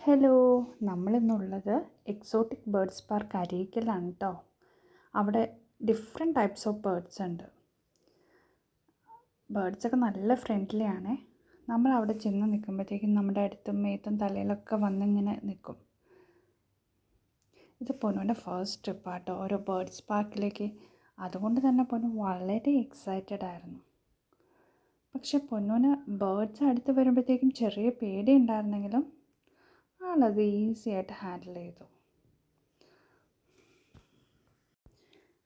Hello, നമ്മളിന്നുള്ളത് exotic birds park അരീക്കലാണ് കേട്ടോ. അവിടെ different types of birds ഉണ്ട്. ബേർഡ്സൊക്കെ നല്ല ഫ്രണ്ട്ലി ആണേ. നമ്മൾ അവിടെ ചെന്ന് നിൽക്കുമ്പോഴത്തേക്കും നമ്മുടെ അടുത്തും മേത്തും തലയിലൊക്കെ വന്നിങ്ങനെ നിൽക്കും. ഇത് പൊന്നുവിൻ്റെ ഫസ്റ്റ് ട്രിപ്പാട്ടോ ഓരോ ബേർഡ്സ് പാർക്കിലേക്ക്. അതുകൊണ്ട് തന്നെ പൊന്നു വളരെ എക്സൈറ്റഡ് ആയിരുന്നു. പക്ഷെ പൊന്നുവിന് ബേർഡ്സ് അടുത്ത് വരുമ്പോഴത്തേക്കും ചെറിയ പേടി ഉണ്ടായിരുന്നെങ്കിലും ആളത് ഈസി ആയിട്ട് ഹാൻഡിൽ ചെയ്തു.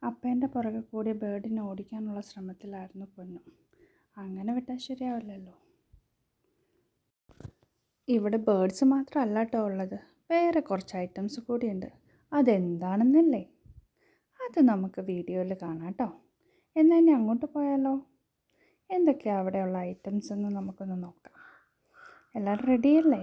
അപ്പേൻ്റെ പുറകെ കൂടി ബേർഡിനെ ഓടിക്കാനുള്ള ശ്രമത്തിലായിരുന്നു പൊന്നു. അങ്ങനെ വിട്ടാൽ ശരിയാവില്ലല്ലോ. ഇവിടെ ബേർഡ്സ് മാത്രമല്ല കേട്ടോ ഉള്ളത്, വേറെ കുറച്ച് ഐറ്റംസ് കൂടിയുണ്ട്. അതെന്താണെന്നല്ലേ, അത് നമുക്ക് വീഡിയോയിൽ കാണാം കേട്ടോ. എന്നാൽ ഇനി അങ്ങോട്ട് പോയാലോ? എന്തൊക്കെയാണ് അവിടെയുള്ള ഐറ്റംസ് എന്ന് നമുക്കൊന്ന് നോക്കാം. എല്ലാവരും റെഡിയല്ലേ?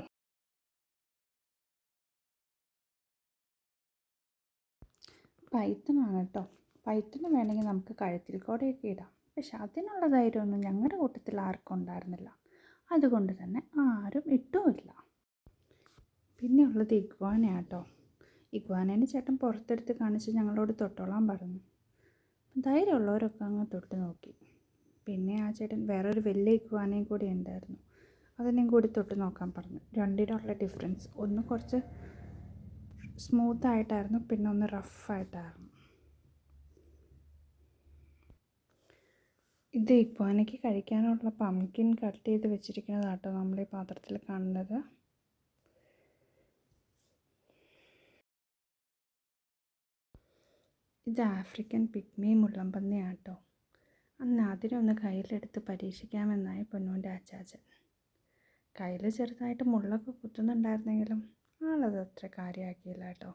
പൈത്തനാണ് കേട്ടോ. പൈത്തന് വേണമെങ്കിൽ നമുക്ക് കഴുത്തിൽ കൂടെയൊക്കെ ഇടാം. പക്ഷെ അതിനുള്ള ധൈര്യമൊന്നും ഞങ്ങളുടെ കൂട്ടത്തിൽ ആർക്കും ഉണ്ടായിരുന്നില്ല. അതുകൊണ്ട് തന്നെ ആരും ഇട്ടുമില്ല. പിന്നെ ഉള്ളത് ഇഗ്വാനയാണ് കേട്ടോ. ഇഗ്വാനേനെ ചേട്ടൻ പുറത്തെടുത്ത് കാണിച്ച് ഞങ്ങളോട് തൊട്ടോളാൻ പറഞ്ഞു. ധൈര്യമുള്ളവരൊക്കെ അങ്ങ് തൊട്ട് നോക്കി. പിന്നെ ആ ചേട്ടൻ വേറൊരു വലിയ ഇഗ്വാനയും കൂടി ഉണ്ടായിരുന്നു. അതിനെയും കൂടി തൊട്ട് നോക്കാൻ പറഞ്ഞു. രണ്ടിനുള്ള ഡിഫറൻസ്, ഒന്ന് കുറച്ച് സ്മൂത്തായിട്ടായിരുന്നു, പിന്നെ ഒന്ന് റഫായിട്ടായിരുന്നു. ഇത് ഇഗ്വാനയ്ക്ക് കഴിക്കാനുള്ള പംകിൻ കട്ട് ചെയ്ത് വെച്ചിരിക്കുന്നതാട്ടോ നമ്മൾ ഈ പാത്രത്തിൽ കാണുന്നത്. ഇത് ആഫ്രിക്കൻ പിഗ്മി മുള്ളൻപന്നിയാട്ടോ. അന്ന് അതിനൊന്ന് കയ്യിലെടുത്ത് പരീക്ഷിക്കാമെന്നായി പൊന്നുവിൻ്റെ അച്ചാച്ചൻ. കയ്യിൽ ചെറുതായിട്ട് മുള്ളൊക്കെ കുത്തുന്നുണ്ടായിരുന്നെങ്കിലും ആളത് അത്ര കാര്യമാക്കിയില്ല കേട്ടോ.